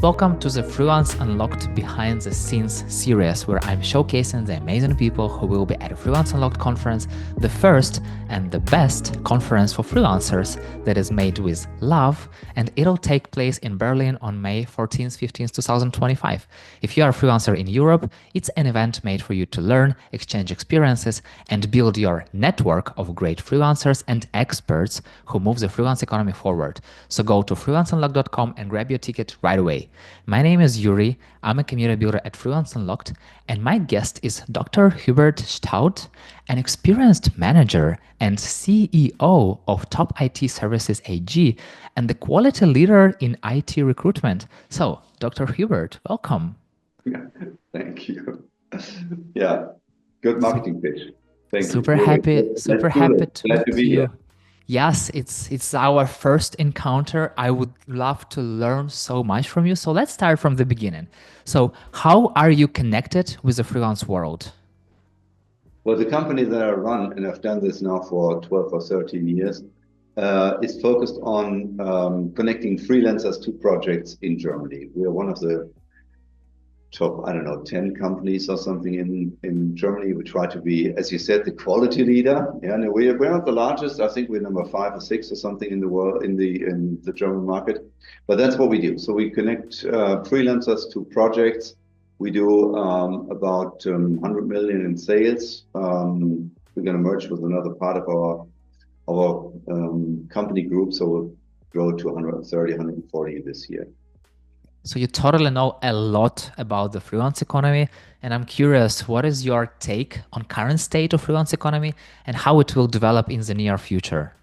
Welcome to the Freelance Unlocked Behind the Scenes series, where I'm showcasing the amazing people who will be at a Freelance Unlocked Conference, the first and the best conference for freelancers that is made with love, and it'll take place in Berlin on May 14th, 15th, 2025. If you are a freelancer in Europe, it's an event made for you to learn, exchange experiences, and build your network of great freelancers and experts who move the freelance economy forward. So go to freelanceunlocked.com and grab your ticket right away. My name is Yuri. I'm a community builder at Freelance Unlocked, and my guest is Dr. Hubert Staudt, an experienced manager and CEO of Top IT Services AG and the quality leader in IT recruitment. So, Dr. Hubert, welcome. Thank you. Yeah, good marketing pitch. Thank super you. Happy to Glad to meet be you. here. Yes, it's our first encounter. I would love to learn so much from you. So let's start from the beginning. So how are you connected with the freelance world? Well, the company that I run, and I've done this now for 12 or 13 years, is focused on connecting freelancers to projects in Germany. We are one of the top, 10 companies or something in Germany. We try to be, as you said, the quality leader. Yeah, and we're not the largest. I think we're number 5 or 6 or something in the world in the German market. But that's what we do. So we connect freelancers to projects. We do about 100 million in sales. We're going to merge with another part of our company group, so we'll grow to 130, 140 this year. So you totally know a lot about the freelance economy, and I'm curious, what is your take on current state of freelance economy and how it will develop in the near future?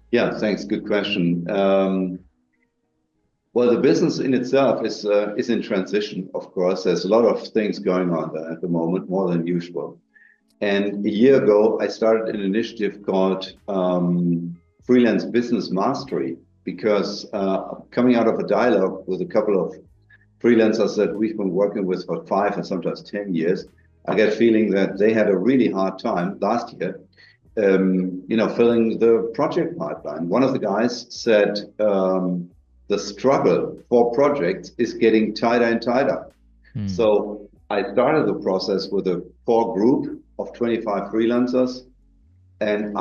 Yeah, thanks. Good question. Well, the business in itself is in transition, of course. There's a lot of things going on there at the moment, more than usual. And a year ago, I started an initiative called Freelance Business Mastery, because coming out of a dialogue with a couple of freelancers that we've been working with for 5 and sometimes 10 years, I get feeling that they had a really hard time last year, filling the project pipeline. One of the guys said the struggle for projects is getting tighter and tighter. So I started the process with a core group of 25 freelancers. And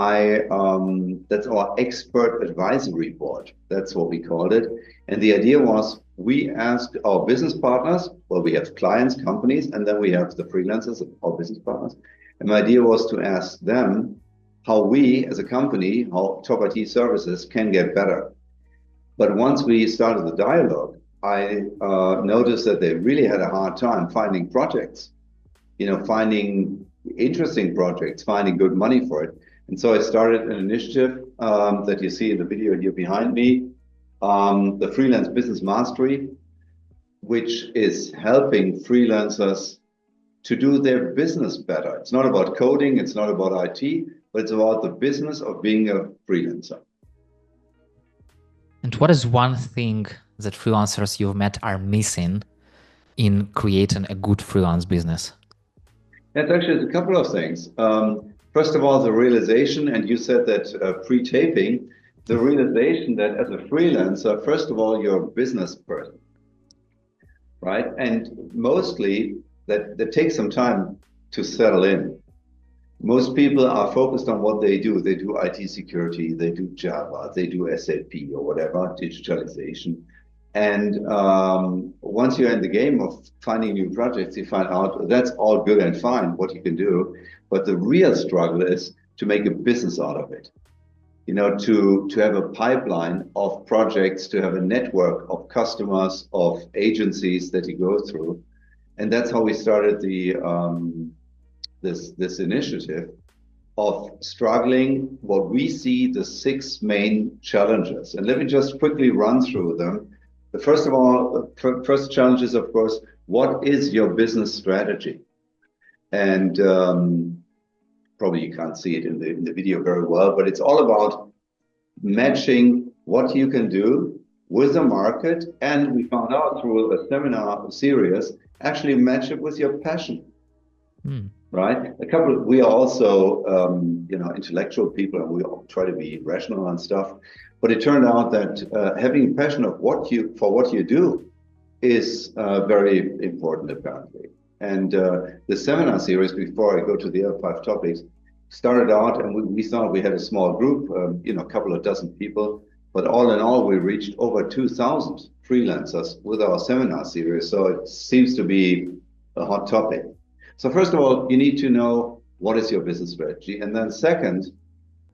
that's our expert advisory board. That's what we called it. And the idea was we asked our business partners, well, we have clients, companies, and then we have the freelancers, our business partners. And my idea was to ask them how we as a company, how Top IT Services can get better. But once we started the dialogue, I noticed that they really had a hard time finding projects, finding interesting projects, finding good money for it. And so I started an initiative that you see in the video here behind me, the Freelance Business Mastery, which is helping freelancers to do their business better. It's not about coding, it's not about IT, but it's about the business of being a freelancer. And what is one thing that freelancers you've met are missing in creating a good freelance business? It's actually a couple of things. First of all, the realization, and you said that pre-taping, the realization that as a freelancer, first of all, you're a business person, right? And mostly that takes some time to settle in. Most people are focused on what they do. They do IT security, they do Java, they do SAP or whatever, digitalization. And once you're in the game of finding new projects, you find out that's all good and fine, what you can do. But the real struggle is to make a business out of it. To have a pipeline of projects, to have a network of customers, of agencies that you go through. And that's how we started this initiative of struggling what we see the 6 main challenges. And let me just quickly run through them. First of all, first challenge is, of course, what is your business strategy? And probably you can't see it in the video very well, but it's all about matching what you can do with the market. And we found out through a seminar series, actually match it with your passion. Right? We are also, intellectual people, and we all try to be rational and stuff. But it turned out that having a passion of what you do is very important, apparently. And the seminar series, before I go to the other 5 topics, started out, and we thought we had a small group, a couple of dozen people, but all in all, we reached over 2,000 freelancers with our seminar series. So it seems to be a hot topic. So first of all, you need to know what is your business strategy, and then second,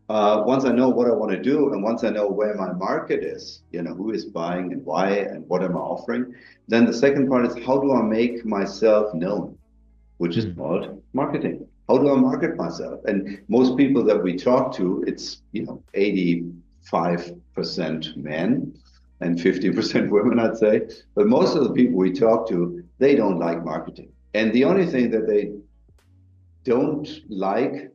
once I know what I want to do, and once I know where my market is, who is buying and why and what am I offering, then the second part is how do I make myself known, which is called marketing. How do I market myself? And most people that we talk to, it's 85% men and 50% women, I'd say. But most of the people we talk to, they don't like marketing. And the only thing that they don't like,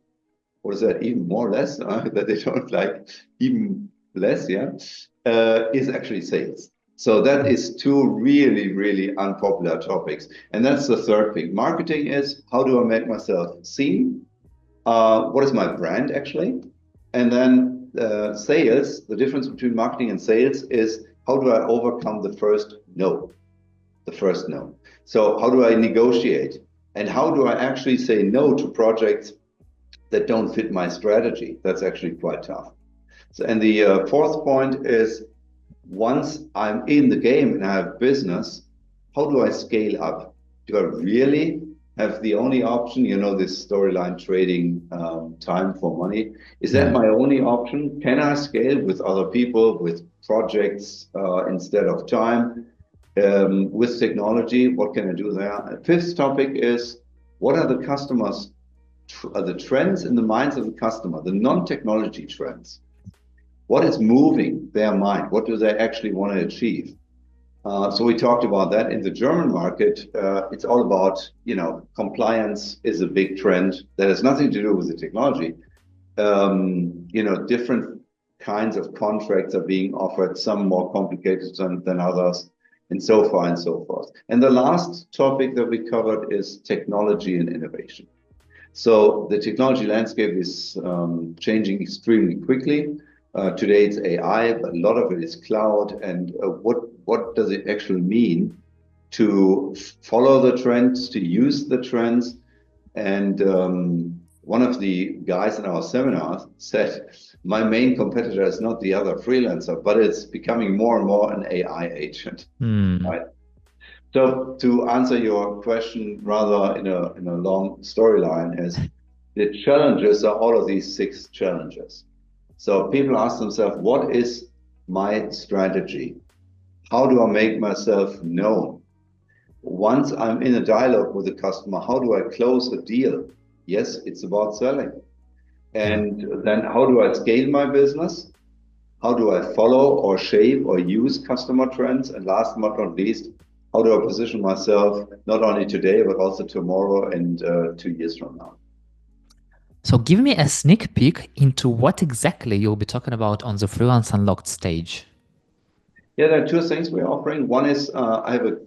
or is that even more or less, that they don't like even less, is actually sales. So that is 2 really, really unpopular topics. And that's the third thing. Marketing is, how do I make myself seen? What is my brand actually? And then sales, the difference between marketing and sales is, how do I overcome the first no? The first no. So how do I negotiate? And how do I actually say no to projects that don't fit my strategy? That's actually quite tough. So, and the fourth point is, once I'm in the game and I have business, how do I scale up? Do I really have the only option, this storyline trading, time for money? Is that my only option? Can I scale with other people, with projects instead of time? With technology, what can I do there? Fifth topic is, what are the customers, the trends in the minds of the customer, the non-technology trends? What is moving their mind? What do they actually want to achieve? So we talked about that. In the German market, it's all about, compliance is a big trend that has nothing to do with the technology. Different kinds of contracts are being offered, some more complicated than others, and so far and so forth. And the last topic that we covered is technology and innovation. So the technology landscape is changing extremely quickly. Today it's AI, but a lot of it is cloud. And what does it actually mean to follow the trends, to use the trends? And one of the guys in our seminar said, my main competitor is not the other freelancer, but it's becoming more and more an AI agent. Right? So to answer your question rather in a long storyline, is the challenges are all of these 6 challenges. So people ask themselves, what is my strategy? How do I make myself known? Once I'm in a dialogue with the customer, how do I close a deal? Yes, it's about selling. And then how do I scale my business? How do I follow or shape or use customer trends? And last but not least, how do I position myself not only today, but also tomorrow and 2 years from now? So give me a sneak peek into what exactly you'll be talking about on the Freelance Unlocked stage. Yeah, there are 2 things we're offering. One is I have a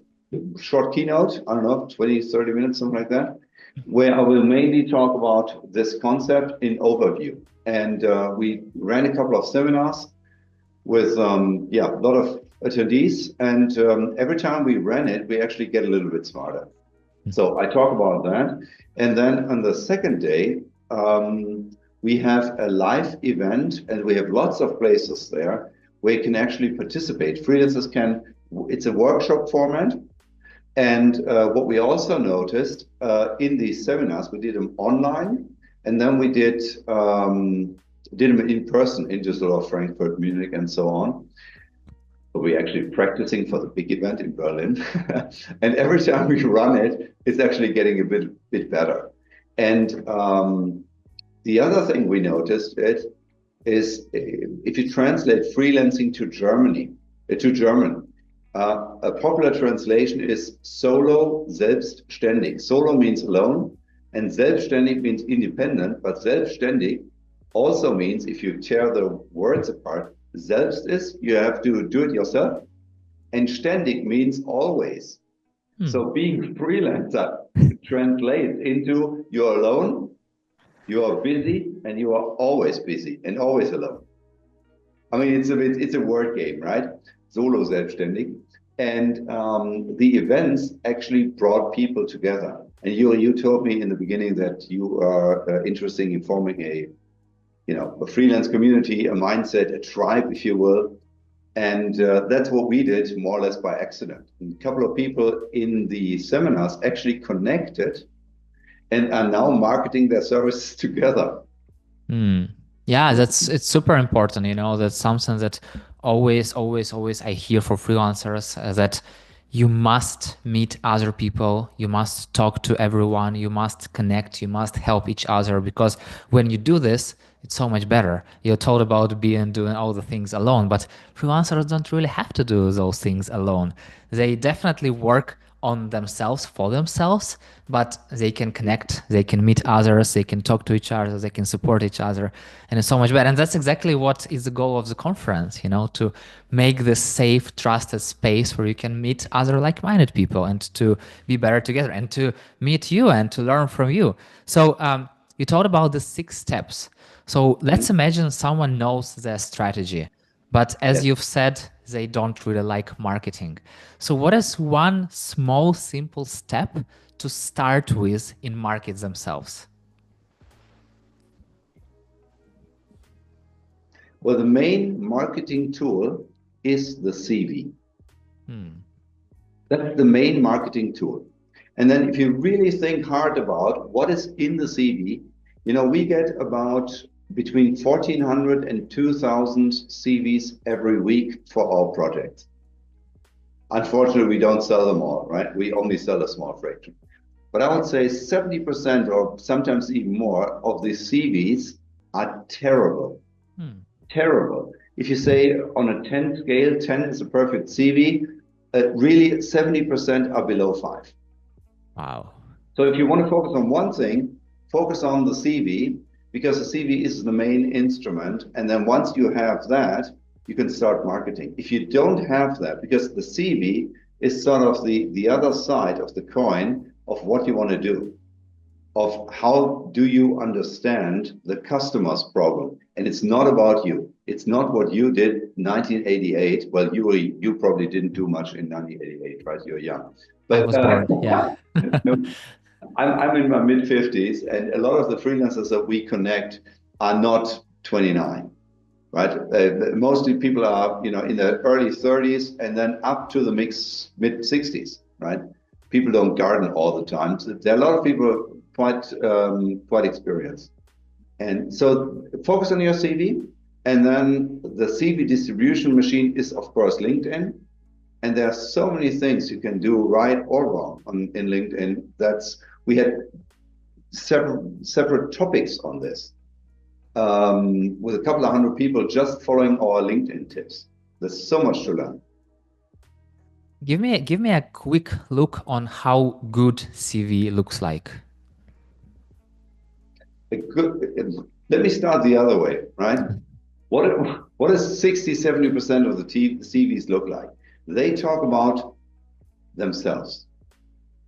short keynote, I don't know, 20, 30 minutes, something like that, where I will mainly talk about this concept in overview. And we ran a couple of seminars with a lot of attendees. And every time we ran it, we actually get a little bit smarter. So I talk about that. And then on the second day, we have a live event, and we have lots of places there where you can actually participate. Freelancers can, it's a workshop format. And what we also noticed in these seminars, we did them online, and then we did them in person in Düsseldorf, Frankfurt, Munich, and so on. But we're actually practicing for the big event in Berlin. And every time we run it, it's actually getting a bit better. And the other thing we noticed is if you translate freelancing to German, a popular translation is solo, selbstständig. Solo means alone, and selbstständig means independent, but selbstständig also means, if you tear the words apart, selbst is you have to do it yourself, and ständig means always. So being freelancer translates into you're alone, you are busy, and you are always busy and always alone. I mean, it's a word game, right? Solo selbstständig. And the events actually brought people together. And you told me in the beginning that you are interested in forming a freelance community, a mindset, a tribe, if you will. And that's what we did more or less by accident. And a couple of people in the seminars actually connected and are now marketing their services together. Mm. Yeah, it's super important. That's something that always I hear for freelancers, that you must meet other people, you must talk to everyone, you must connect, you must help each other, because when you do this, it's so much better. You're told about doing all the things alone, but freelancers don't really have to do those things alone. They definitely work on themselves for themselves, but they can connect, they can meet others, they can talk to each other, they can support each other, and it's so much better. And that's exactly what is the goal of the conference, to make this safe, trusted space where you can meet other like-minded people and to be better together and to meet you and to learn from you. So you talked about the 6 steps. So let's imagine someone knows their strategy, but as Yes. you've said, they don't really like marketing. So what is one small, simple step to start with in markets themselves? Well, the main marketing tool is the CV. That's the main marketing tool. And then if you really think hard about what is in the CV, we get about between 1,400 and 2,000 CVs every week for our projects. Unfortunately, we don't sell them all, right? We only sell a small fraction. But I would say 70% or sometimes even more of these CVs are terrible. Terrible. If you say on a 10 scale, 10 is a perfect CV, really 70% are below 5. Wow. So if you want to focus on one thing, focus on the CV, because the CV is the main instrument. And then once you have that, you can start marketing. If you don't have that, because the CV is sort of the other side of the coin of what you want to do, of how do you understand the customer's problem. And it's not about you. It's not what you did 1988. Well, you probably didn't do much in 1988, right? You're young. I But was born, yeah. no, I'm in my mid 50s, and a lot of the freelancers that we connect are not 29, right? Mostly people are, in their early 30s and then up to the mid 60s, right? People don't garden all the time. So there are a lot of people quite experienced, and so focus on your CV, and then the CV distribution machine is of course LinkedIn. And there are so many things you can do right or wrong in LinkedIn. We had separate topics on this with a couple of hundred people just following our LinkedIn tips. There's so much to learn. Give me a quick look on how good CV looks like. Let me start the other way, right? What does 60, 70% of the CVs look like? They talk about themselves.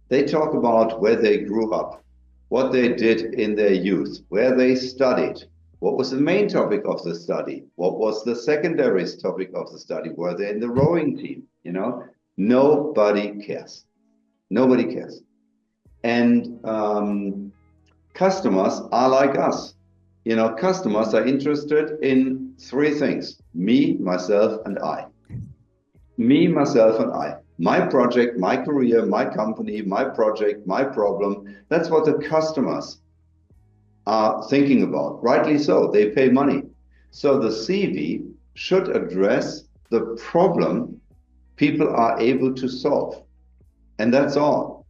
They talk about where they grew up, what they did in their youth, where they studied, what was the main topic of the study, what was the secondary topic of the study, were they in the rowing team, Nobody cares. Nobody cares. And customers are like us. Customers are interested in 3 things: me, myself, and I. Me, myself, and I. My project, my career, my company, my project, my problem. That's what the customers are thinking about. Rightly so. They pay money. So the CV should address the problem people are able to solve. And that's all.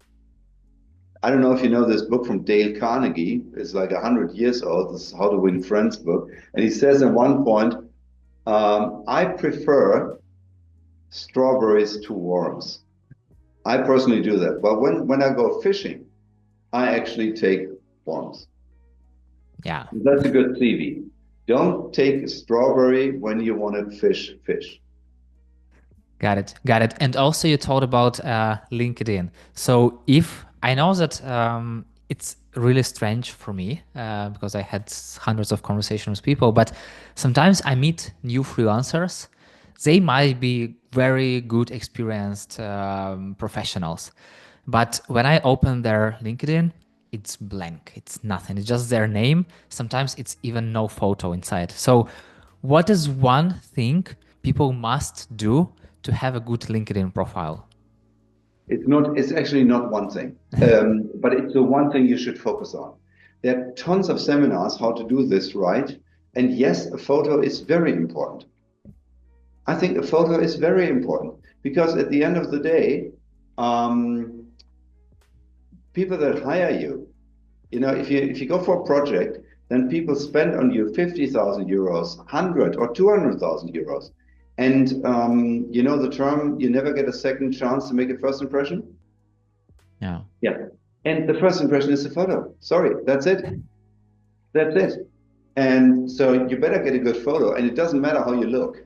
I don't know if you know this book from Dale Carnegie. It's like 100 years old. This is How to Win Friends book. And he says at one point, I prefer strawberries to worms. I personally do that. But when I go fishing, I actually take worms. Yeah. That's a good CV. Don't take a strawberry when you want to fish. Got it. And also you talked about LinkedIn. So if I know that it's really strange for me because I had hundreds of conversations with people, but sometimes I meet new freelancers. They might be very good, experienced professionals, but when I open their LinkedIn, it's blank. It's nothing. It's just their name. Sometimes it's even no photo inside. So, what is one thing people must do to have a good LinkedIn profile? It's actually not one thing, but it's the one thing you should focus on. There are tons of seminars how to do this right. And yes, a photo is very important. I think a photo is very important because at the end of the day, um, people that hire you, if you go for a project, then people spend on you 50,000 euros, 100 or 200,000 euros. And you know the term, you never get a second chance to make a first impression? Yeah. Yeah. And the first impression is a photo. Sorry, that's it. That's it. And so you better get a good photo. And it doesn't matter how you look,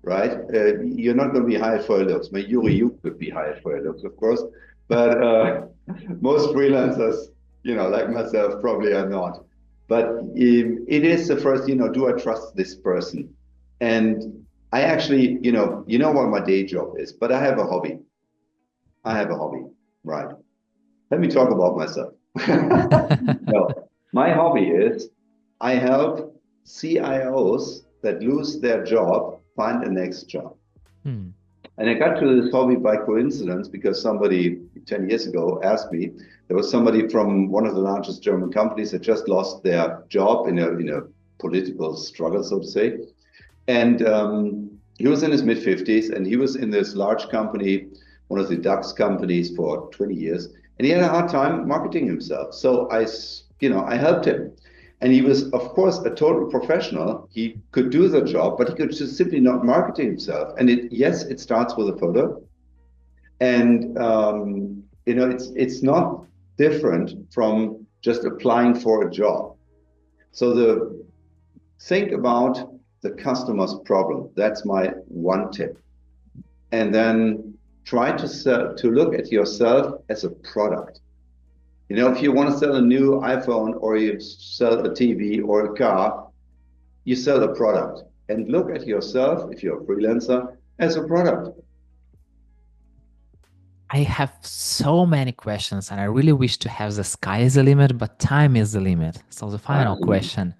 right? You're not going to be hired for your looks. Maybe you could be hired for your looks, of course. But most freelancers, like myself, probably are not. But it is the first, do I trust this person? And I actually, what my day job is, but I have a hobby. I have a hobby, right? Let me talk about myself. No, my hobby is I help CIOs that lose their job find a next job. Hmm. And I got to this hobby by coincidence because somebody 10 years ago asked me. There was somebody from one of the largest German companies that just lost their job in a political struggle, so to say. And he was in his mid 50s and he was in this large company, one of the DAX companies for 20 years. And he had a hard time marketing himself. So I helped him. And he was, of course, a total professional. He could do the job, but he could just simply not market himself. And it starts with a photo. And it's not different from just applying for a job. So think about the customer's problem. That's my one tip. And then try to look at yourself as a product. If you want to sell a new iPhone or you sell a TV or a car, you sell a product. And look at yourself, if you're a freelancer, as a product. I have so many questions and I really wish to have the sky is the limit, but time is the limit. So the final question,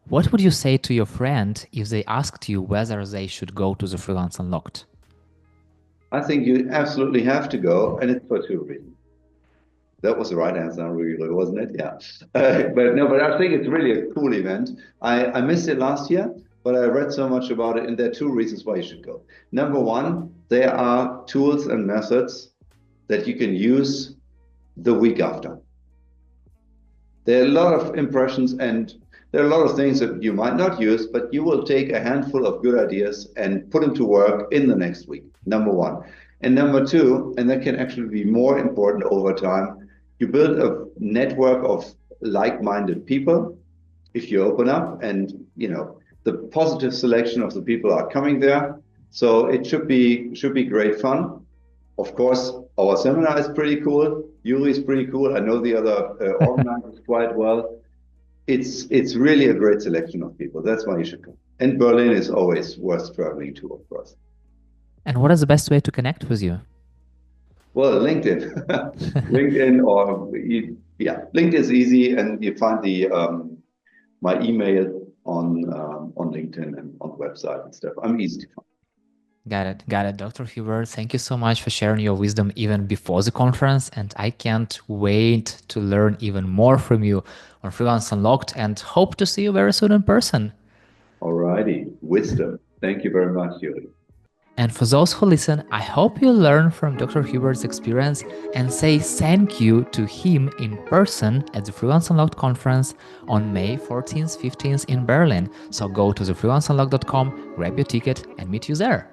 what would you say to your friend if they asked you whether they should go to the Freelance Unlocked? I think you absolutely have to go, and it's for two reasons. That was the right answer, really, wasn't it? Yeah. But I think it's really a cool event. I missed it last year, but I read so much about it, and there are two reasons why you should go. Number one, there are tools and methods that you can use the week after. There are a lot of impressions and there are a lot of things that you might not use, but you will take a handful of good ideas and put them to work in the next week, number one. And number two, and that can actually be more important over time, you build a network of like-minded people if you open up and, the positive selection of the people are coming there. So it should be great fun. Of course, our seminar is pretty cool. Yuri is pretty cool. I know the other organizers quite well. It's really a great selection of people. That's why you should come. And Berlin is always worth traveling to, of course. And what is the best way to connect with you? Well, LinkedIn, LinkedIn is easy, and you find my email on LinkedIn and on the website and stuff. I'm easy to find. Got it. Dr. Hubert, thank you so much for sharing your wisdom even before the conference. And I can't wait to learn even more from you on Freelance Unlocked and hope to see you very soon in person. All righty. Wisdom. Thank you very much, Yuri. And for those who listen, I hope you learn from Dr. Hubert's experience and say thank you to him in person at the Freelance Unlocked Conference on May 14th, 15th in Berlin. So go to thefreelanceunlocked.com, grab your ticket and meet you there.